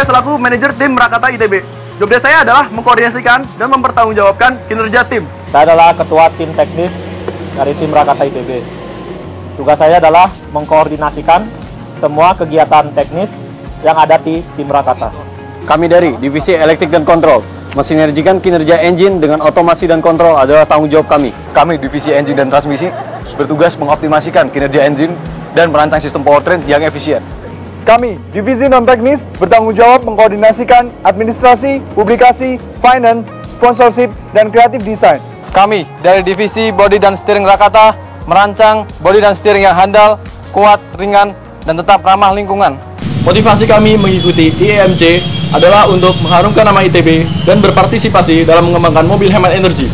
saya selaku manajer tim Merakata ITB. Job desk saya adalah mengkoordinasikan dan mempertanggungjawabkan kinerja tim. Saya adalah ketua tim teknis dari tim Merakata ITB. Tugas saya adalah mengkoordinasikan semua kegiatan teknis yang ada di tim Merakata. Kami dari Divisi Elektrik dan Kontrol, mensinergikan kinerja engine dengan otomasi dan kontrol adalah tanggung jawab kami. Kami Divisi Engine dan Transmisi bertugas mengoptimasikan kinerja engine dan merancang sistem powertrain yang efisien. Kami, Divisi Non-Teknis, bertanggung jawab mengkoordinasikan administrasi, publikasi, finance, sponsorship, dan kreatif design. Kami dari Divisi Bodi dan Steering Merakata merancang bodi dan steering yang handal, kuat, ringan, dan tetap ramah lingkungan. Motivasi kami mengikuti IEMC adalah untuk mengharumkan nama ITB dan berpartisipasi dalam mengembangkan mobil hemat energi.